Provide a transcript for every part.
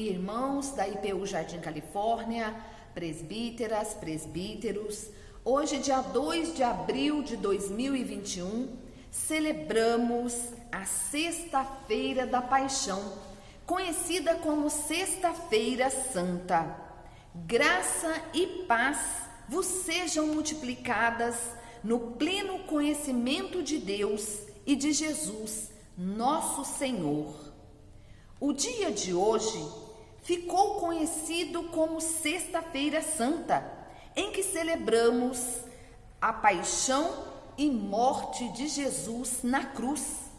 irmãos da IPU Jardim Califórnia, presbíteras, presbíteros. Hoje, dia 2 de abril de 2021, celebramos a Sexta-feira da Paixão, conhecida como Sexta-feira Santa. Graça e paz vos sejam multiplicadas no pleno conhecimento de Deus e de Jesus, nosso Senhor. O dia de hoje ficou conhecido como Sexta-feira Santa, em que celebramos a paixão e morte de Jesus na cruz.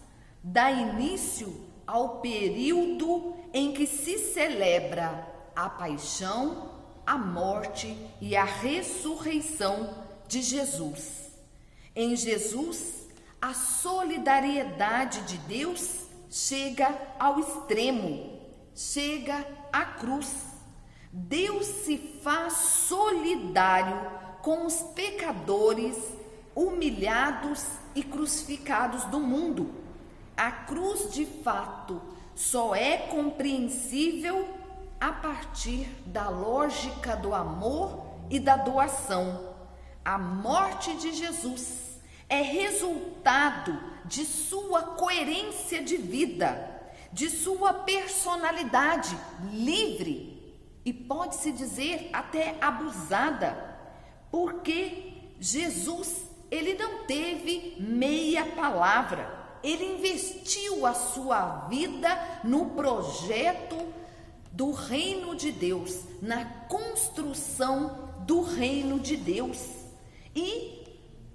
Dá início ao período em que se celebra a paixão, a morte e a ressurreição de Jesus. Em Jesus, a solidariedade de Deus chega ao extremo, chega à cruz. Deus se faz solidário com os pecadores humilhados e crucificados do mundo. A cruz, de fato, só é compreensível a partir da lógica do amor e da doação. A morte de Jesus é resultado de sua coerência de vida, de sua personalidade livre e pode-se dizer até abusada, porque Jesus, ele não teve meia palavra, ele investiu a sua vida no projeto do reino de Deus, na construção do reino de Deus, e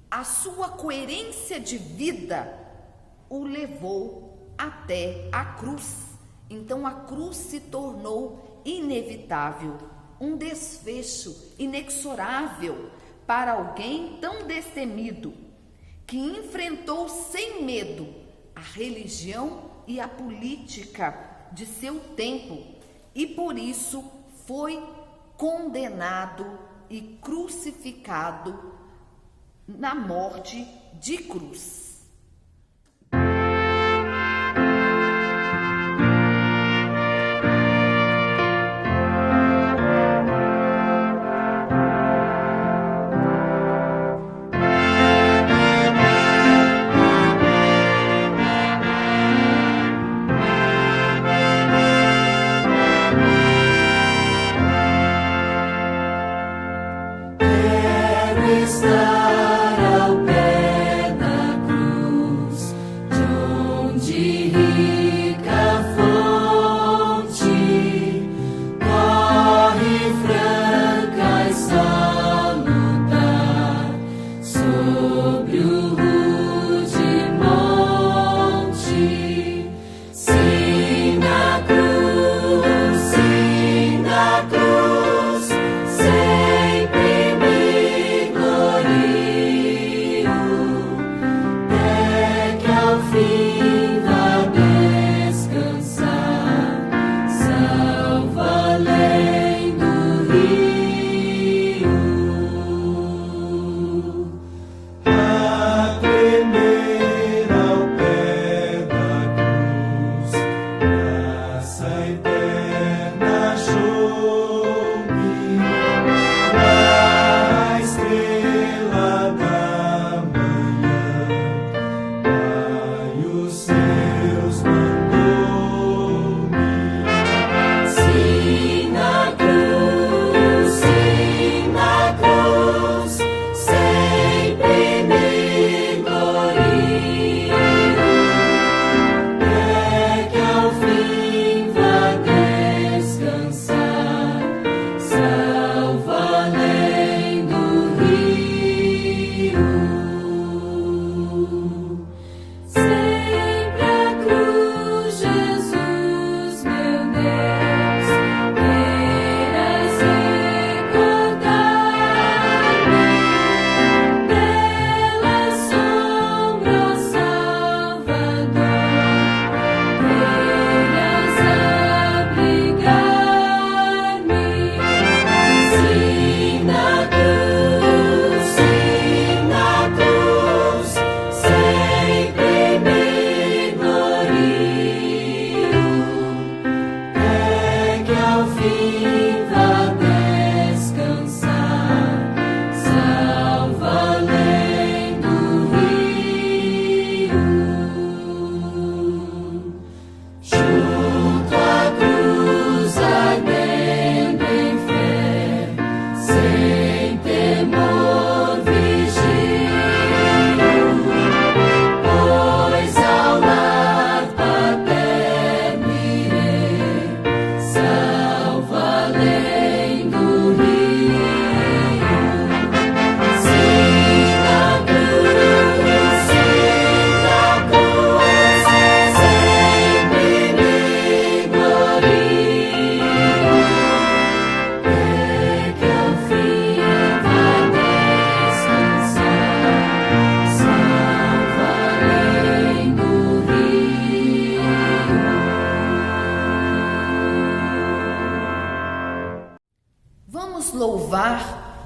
a sua coerência de vida o levou até a cruz. Então a cruz se tornou inevitável, um desfecho inexorável para alguém tão destemido, que enfrentou sem medo a religião e a política de seu tempo e por isso foi condenado e crucificado na morte de cruz. Estar ao pé da cruz.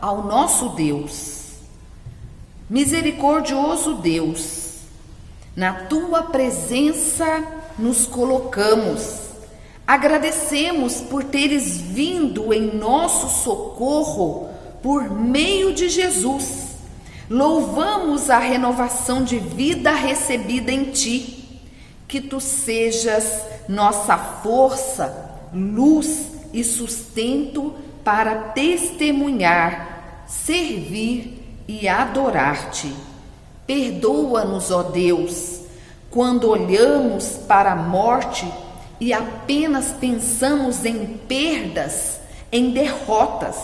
ao nosso Deus. Misericordioso Deus, na tua presença nos colocamos. Agradecemos por teres vindo em nosso socorro por meio de Jesus. Louvamos a renovação de vida recebida em ti. Que tu sejas nossa força, luz e sustento para testemunhar, servir e adorar-te. Perdoa-nos, ó Deus, quando olhamos para a morte e apenas pensamos em perdas, em derrotas.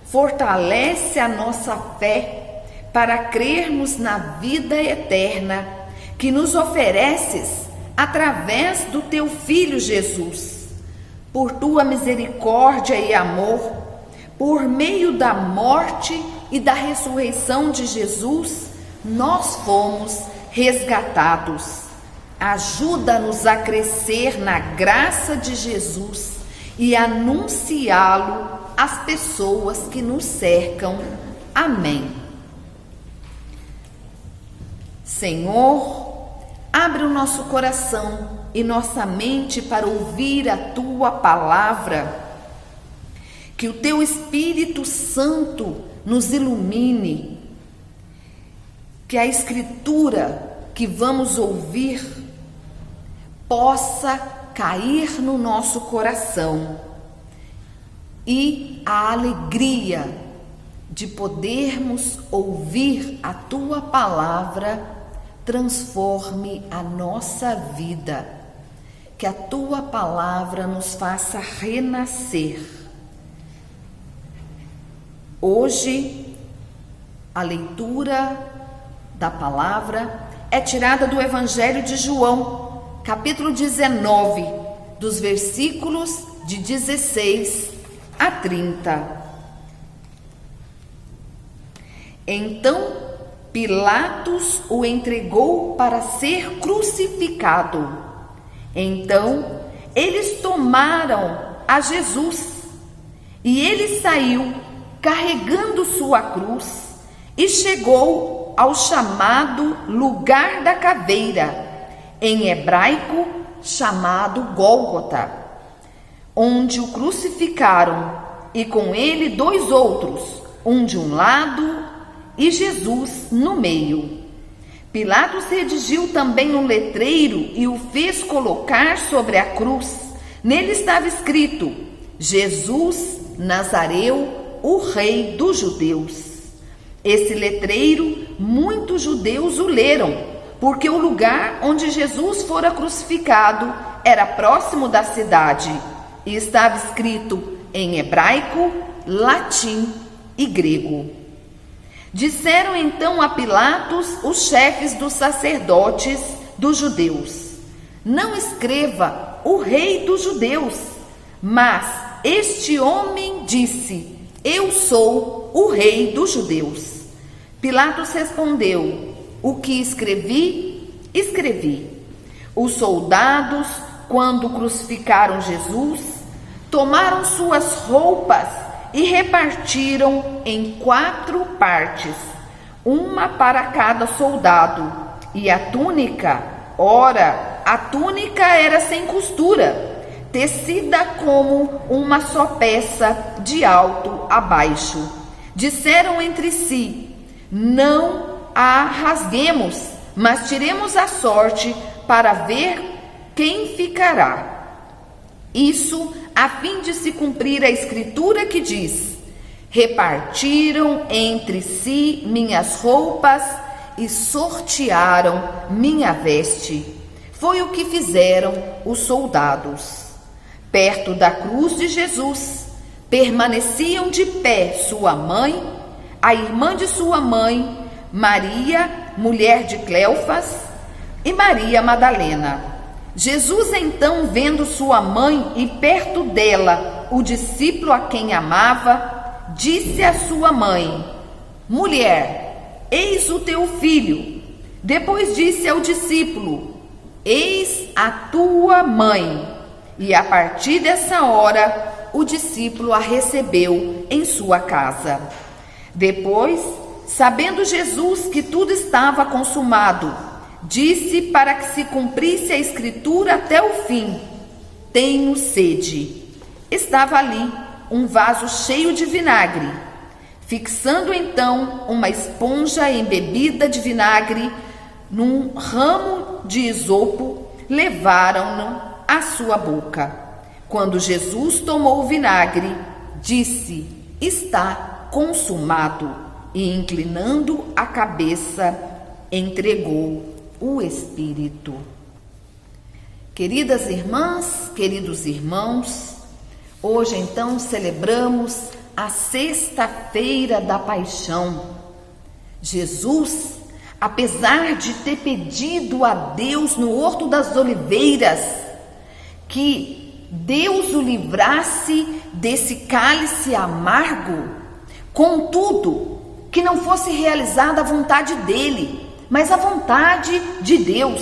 Fortalece a nossa fé para crermos na vida eterna que nos ofereces através do teu Filho Jesus. Por tua misericórdia e amor, por meio da morte e da ressurreição de Jesus, nós fomos resgatados. Ajuda-nos a crescer na graça de Jesus e anunciá-lo às pessoas que nos cercam. Amém. Senhor, abre o nosso coração e nossa mente para ouvir a tua palavra. Que o teu Espírito Santo nos ilumine. Que a Escritura que vamos ouvir possa cair no nosso coração e a alegria de podermos ouvir a tua palavra transforme a nossa vida, que a tua palavra nos faça renascer. Hoje, a leitura da palavra é tirada do Evangelho de João, capítulo 19, dos versículos de 16 a 30. Então, Pilatos o entregou para ser crucificado. Então, eles tomaram a Jesus e ele saiu carregando sua cruz e chegou ao chamado lugar da caveira, em hebraico chamado Gólgota, onde o crucificaram e com ele 2 outros, um de um lado e Jesus no meio. Pilatos redigiu também um letreiro e o fez colocar sobre a cruz. Nele estava escrito: Jesus Nazareu, o Rei dos Judeus. Esse letreiro, muitos judeus o leram, porque o lugar onde Jesus fora crucificado era próximo da cidade e estava escrito em hebraico, latim e grego. Disseram então a Pilatos os chefes dos sacerdotes dos judeus: não escreva o Rei dos Judeus, mas este homem disse: eu sou o Rei dos Judeus. Pilatos respondeu: o que escrevi, escrevi. Os soldados, quando crucificaram Jesus, tomaram suas roupas e repartiram em 4 partes, uma para cada soldado. E a túnica, ora, a túnica era sem costura, tecida como uma só peça de alto a baixo. Disseram entre si: não a rasguemos, mas tiremos a sorte para ver quem ficará. Isso a fim de se cumprir a escritura que diz: repartiram entre si minhas roupas e sortearam minha veste. Foi o que fizeram os soldados. Perto da cruz de Jesus permaneciam de pé sua mãe, a irmã de sua mãe, Maria, mulher de Cleofas, e Maria Madalena. Jesus então, vendo sua mãe e perto dela o discípulo a quem amava, disse à sua mãe: mulher, eis o teu filho. Depois disse ao discípulo: eis a tua mãe. E a partir dessa hora, o discípulo a recebeu em sua casa. Depois, sabendo Jesus que tudo estava consumado, disse para que se cumprisse a escritura até o fim: tenho sede. Estava ali um vaso cheio de vinagre. Fixando então uma esponja embebida de vinagre num ramo de isopo, levaram-no à sua boca. Quando Jesus tomou o vinagre, disse: está consumado, e inclinando a cabeça, entregou o Espírito. Queridas irmãs, queridos irmãos, hoje então celebramos a sexta-feira da Paixão. Jesus, apesar de ter pedido a Deus no Horto das Oliveiras que Deus o livrasse desse cálice amargo, contudo, que não fosse realizada a vontade dele, mas a vontade de Deus.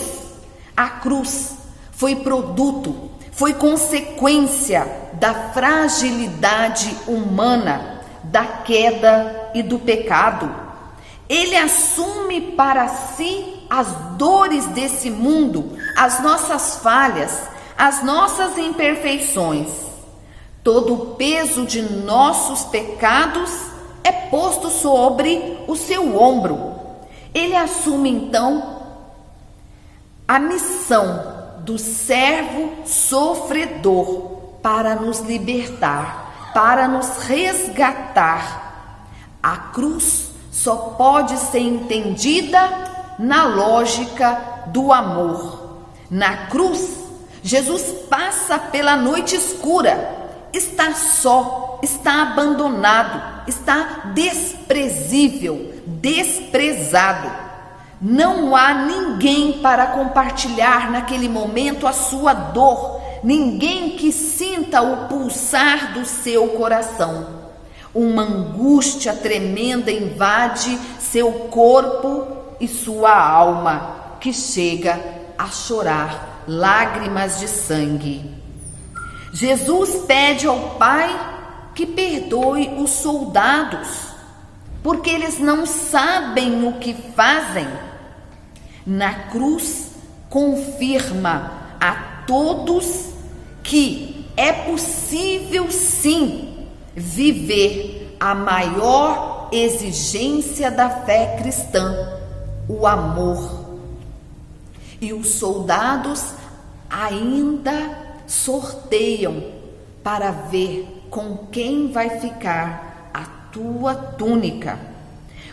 A cruz foi produto, foi consequência da fragilidade humana, da queda e do pecado. Ele assume para si as dores desse mundo, as nossas falhas, as nossas imperfeições. Todo o peso de nossos pecados é posto sobre o seu ombro. Ele assume então a missão do servo sofredor para nos libertar, para nos resgatar. A cruz só pode ser entendida na lógica do amor. Na cruz, Jesus passa pela noite escura, está só, está abandonado, está desprezível, desprezado. Não há ninguém para compartilhar naquele momento a sua dor, ninguém que sinta o pulsar do seu coração. Uma angústia tremenda invade seu corpo e sua alma, que chega a chorar lágrimas de sangue. Jesus pede ao Pai que perdoe os soldados, porque eles não sabem o que fazem. Na cruz, confirma a todos que é possível sim viver a maior exigência da fé cristã, o amor. E os soldados ainda sorteiam para ver com quem vai ficar a tua túnica.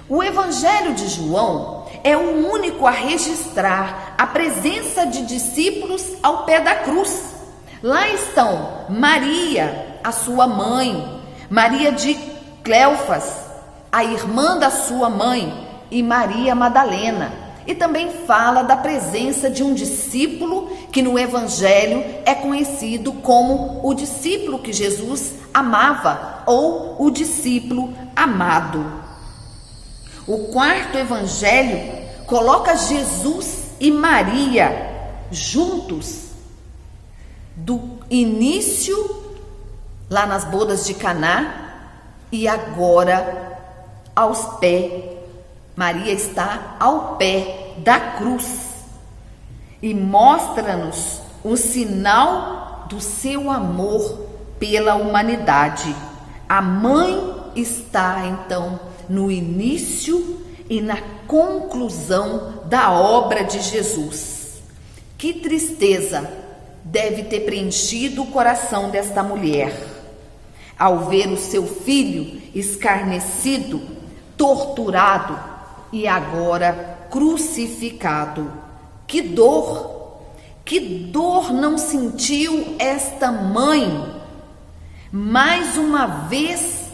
O Evangelho de João é o único a registrar a presença de discípulos ao pé da cruz. Lá estão Maria, a sua mãe, Maria de Cleofas, a irmã da sua mãe, e Maria Madalena. E também fala da presença de um discípulo que no Evangelho é conhecido como o discípulo que Jesus amava, ou o discípulo amado. O quarto Evangelho coloca Jesus e Maria juntos, do início lá nas bodas de Caná e agora aos pés. Maria está ao pé da cruz e mostra-nos o sinal do seu amor pela humanidade. A mãe está então no início e na conclusão da obra de Jesus. Que tristeza deve ter preenchido o coração desta mulher ao ver o seu filho escarnecido, torturado e agora crucificado. Que dor não sentiu esta mãe? Mais uma vez,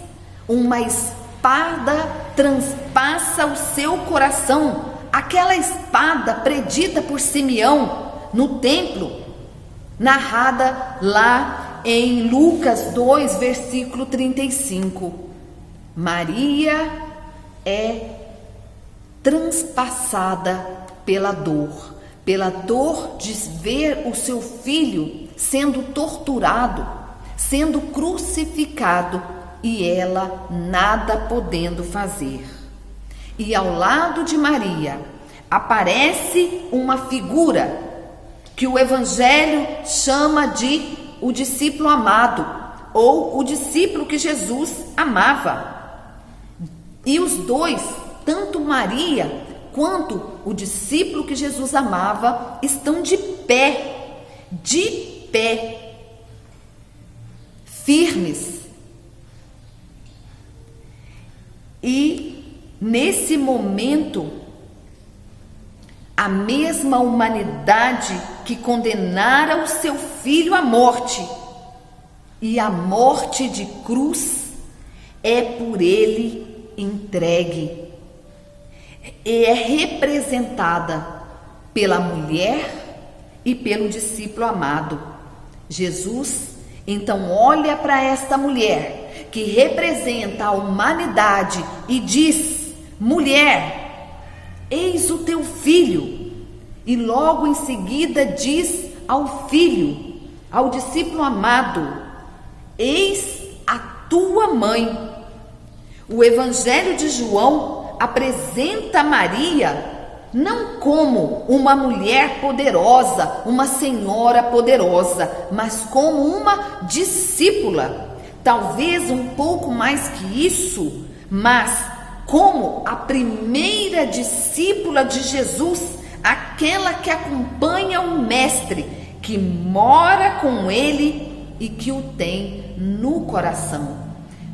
uma espada transpassa o seu coração, aquela espada predita por Simeão no templo, narrada lá em Lucas 2, versículo 35. Maria é transpassada pela dor de ver o seu filho sendo torturado, sendo crucificado e ela nada podendo fazer. E ao lado de Maria aparece uma figura que o Evangelho chama de o discípulo amado, ou o discípulo que Jesus amava. E os dois, tanto Maria quanto o discípulo que Jesus amava, estão de pé, firmes. E nesse momento, a mesma humanidade que condenara o seu filho à morte, e a morte de cruz, é por ele entregue, e é representada pela mulher e pelo discípulo amado. Jesus então olha para esta mulher que representa a humanidade e diz: mulher, eis o teu filho. E logo em seguida diz ao filho, ao discípulo amado: eis a tua mãe. O Evangelho de João apresenta Maria não como uma mulher poderosa, uma senhora poderosa, mas como uma discípula, talvez um pouco mais que isso, mas como a primeira discípula de Jesus, aquela que acompanha o Mestre, que mora com ele e que o tem no coração.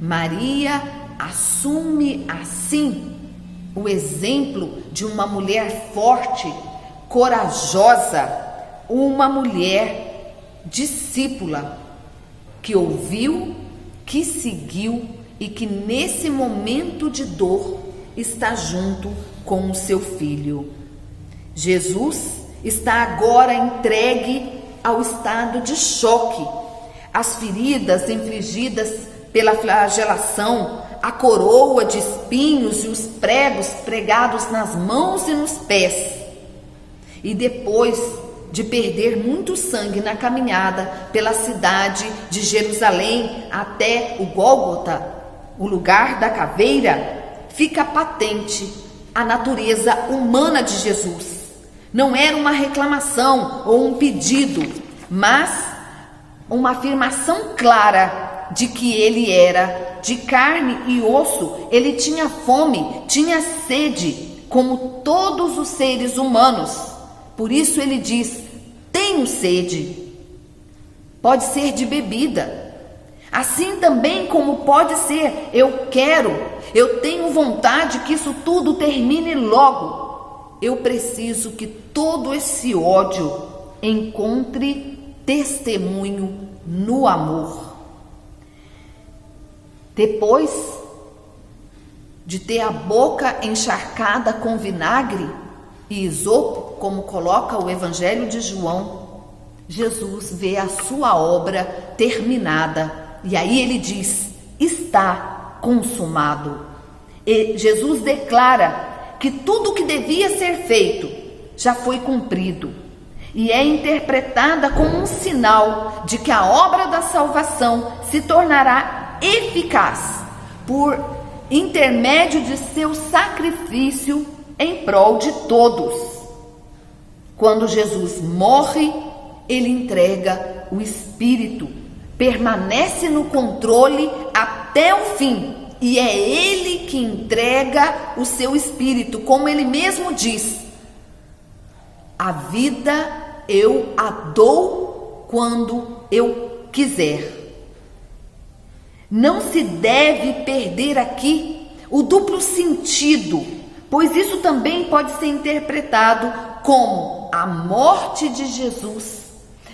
Maria assume assim o exemplo de uma mulher forte, corajosa, uma mulher discípula, que ouviu, que seguiu e que nesse momento de dor está junto com o seu filho. Jesus está agora entregue ao estado de choque. As feridas infligidas pela flagelação, a coroa de espinhos e os pregos pregados nas mãos e nos pés. E depois de perder muito sangue na caminhada pela cidade de Jerusalém até o Gólgota, o lugar da caveira, fica patente a natureza humana de Jesus. Não era uma reclamação ou um pedido, mas uma afirmação clara de que ele era de carne e osso. Ele tinha fome, tinha sede, como todos os seres humanos. Por isso ele diz: tenho sede. Pode ser de bebida, assim também como pode ser eu tenho vontade que isso tudo termine logo. Eu preciso que todo esse ódio encontre testemunho no amor. Depois de ter a boca encharcada com vinagre e isopo, como coloca o Evangelho de João, Jesus vê a sua obra terminada. E aí ele diz: está consumado. E Jesus declara que tudo o que devia ser feito já foi cumprido. E é interpretada como um sinal de que a obra da salvação se tornará eficaz por intermédio de seu sacrifício em prol de todos. Quando Jesus morre, ele entrega o Espírito, permanece no controle até o fim, e é ele que entrega o seu Espírito, como ele mesmo diz: a vida eu a dou quando eu quiser. Não se deve perder aqui o duplo sentido, pois isso também pode ser interpretado como a morte de Jesus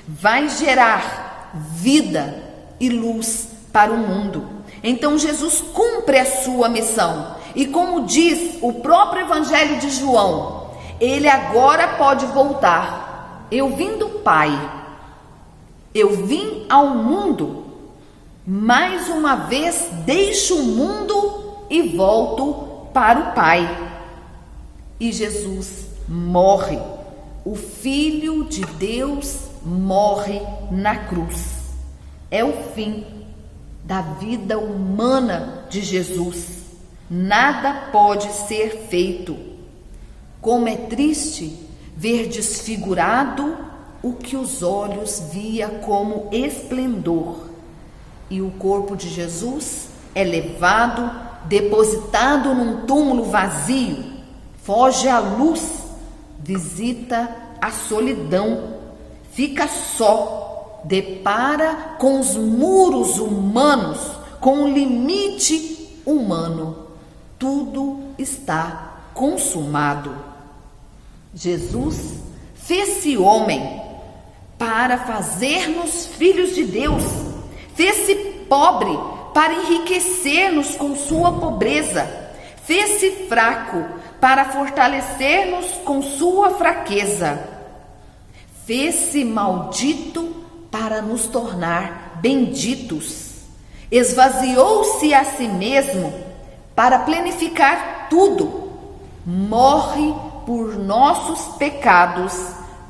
vai gerar vida e luz para o mundo. Então Jesus cumpre a sua missão, e como diz o próprio Evangelho de João, ele agora pode voltar. Eu vim do Pai, eu vim ao mundo, mais uma vez deixo o mundo e volto para o Pai. E Jesus morre, o Filho de Deus morre na cruz. É o fim da vida humana de Jesus. Nada pode ser feito. Como é triste ver desfigurado o que os olhos via como esplendor. E o corpo de Jesus é levado, depositado num túmulo vazio, foge à luz, visita a solidão, fica só, depara com os muros humanos, com o limite humano. Tudo está consumado. Jesus fez-se homem para fazer-nos filhos de Deus, fez-se pobre para enriquecer-nos com sua pobreza, fez-se fraco para fortalecer-nos com sua fraqueza, fez-se maldito para nos tornar benditos, esvaziou-se a si mesmo para planificar tudo, morre por nossos pecados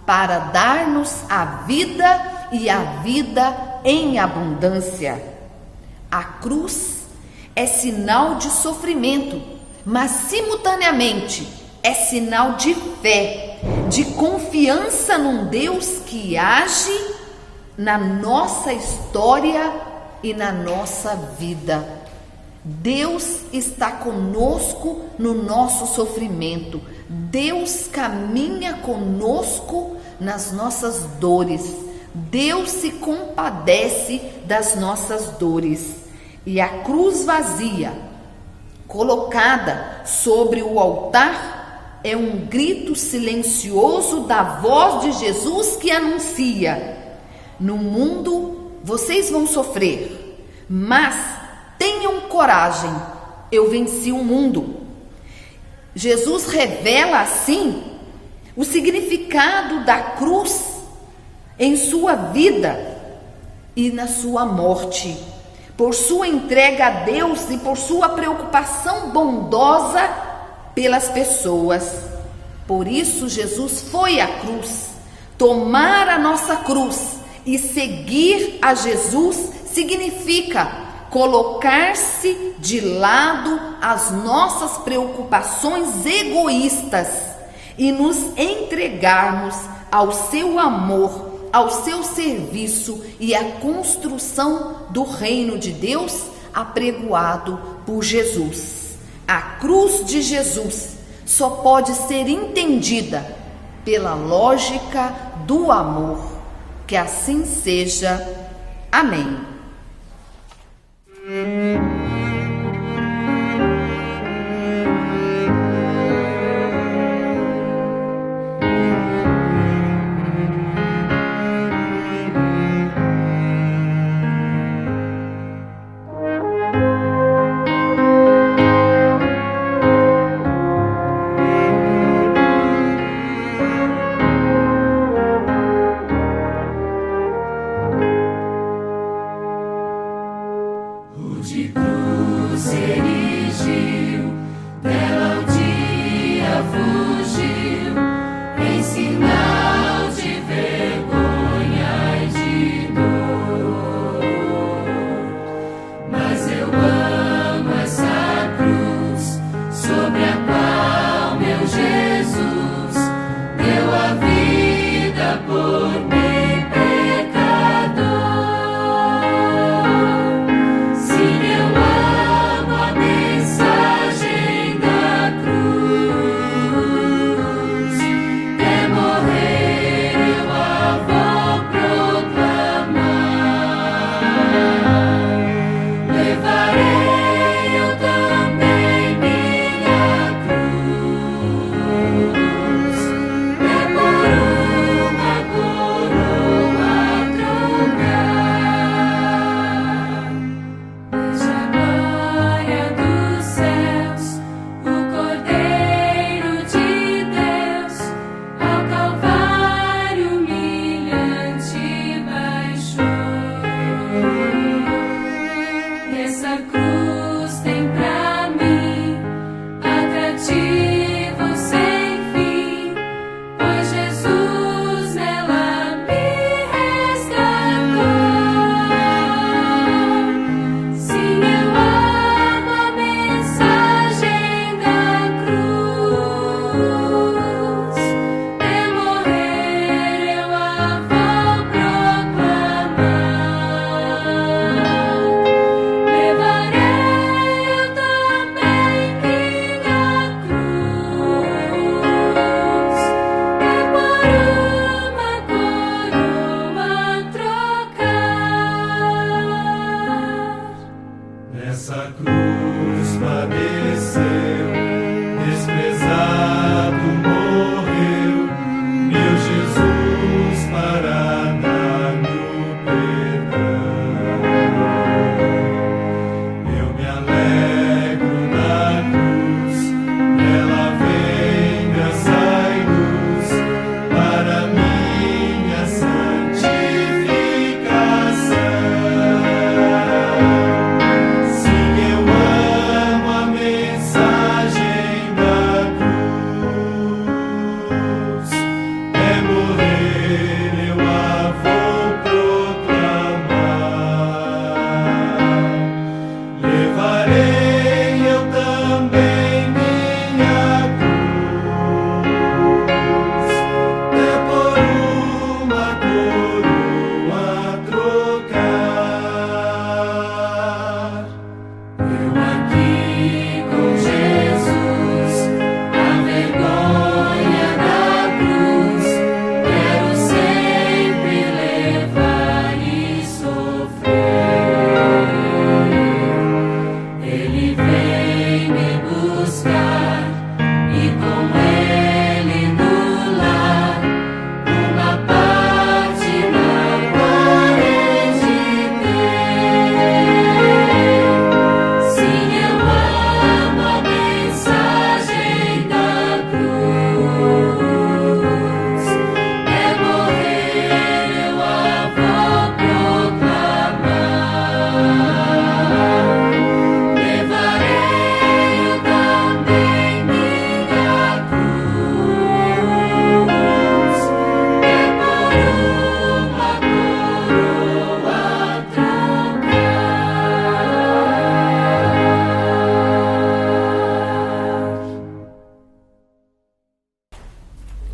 para dar-nos a vida e a vida em abundância. A cruz é sinal de sofrimento, mas simultaneamente é sinal de fé, de confiança num Deus que age na nossa história e na nossa vida. Deus está conosco no nosso sofrimento. Deus caminha conosco nas nossas dores. Deus se compadece das nossas dores. E a cruz vazia, colocada sobre o altar, é um grito silencioso da voz de Jesus que anuncia: no mundo vocês vão sofrer, mas tenham coragem, eu venci o mundo. Jesus revela assim o significado da cruz em sua vida e na sua morte, por sua entrega a Deus e por sua preocupação bondosa pelas pessoas. Por isso Jesus foi à cruz. Tomar a nossa cruz e seguir a Jesus significa colocar-se de lado as nossas preocupações egoístas e nos entregarmos ao seu amor, ao seu serviço e à construção do reino de Deus apregoado por Jesus. A cruz de Jesus só pode ser entendida pela lógica do amor. Que assim seja. Amém.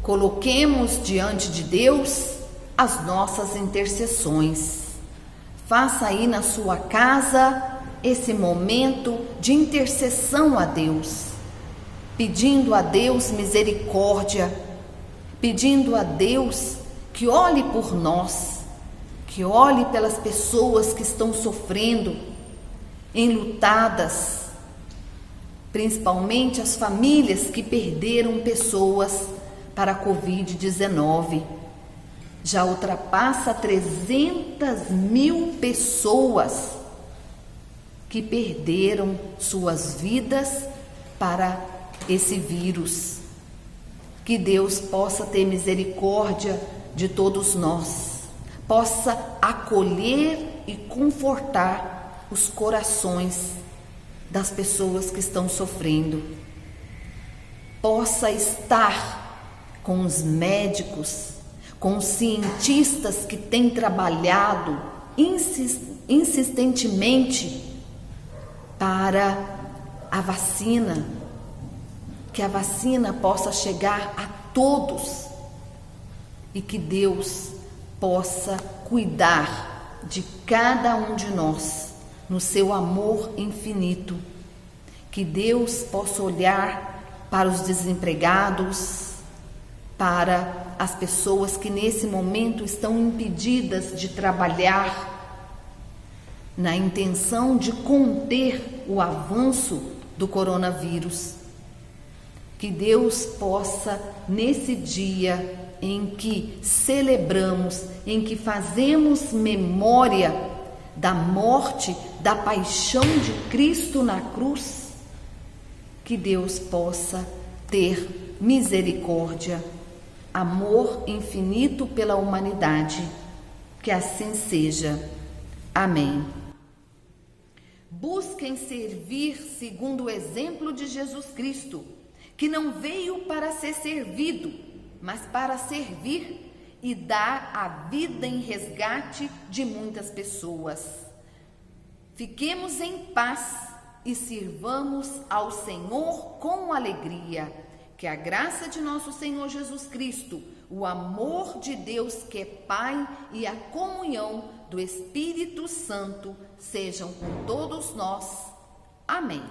Coloquemos diante de Deus as nossas intercessões. Faça aí na sua casa esse momento de intercessão a Deus, pedindo a Deus misericórdia, pedindo a Deus que olhe por nós, que olhe pelas pessoas que estão sofrendo, enlutadas, principalmente as famílias que perderam pessoas para a Covid-19. Já ultrapassa 300.000 pessoas que perderam suas vidas para esse vírus. Que Deus possa ter misericórdia de todos nós, possa acolher e confortar os corações das pessoas que estão sofrendo, possa estar com os médicos, com os cientistas que têm trabalhado insistentemente para a vacina, que a vacina possa chegar a todos e que Deus possa cuidar de cada um de nós no seu amor infinito, que Deus possa olhar para os desempregados, para as pessoas que nesse momento estão impedidas de trabalhar na intenção de conter o avanço do coronavírus. Que Deus possa, nesse dia em que celebramos, em que fazemos memória da morte, da paixão de Cristo na cruz, que Deus possa ter misericórdia, amor infinito pela humanidade. Que assim seja. Amém. Busquem servir segundo o exemplo de Jesus Cristo, que não veio para ser servido, mas para servir e dar a vida em resgate de muitas pessoas. Fiquemos em paz e sirvamos ao Senhor com alegria. Que a graça de nosso Senhor Jesus Cristo, o amor de Deus que é Pai e a comunhão do Espírito Santo sejam com todos nós. Amém.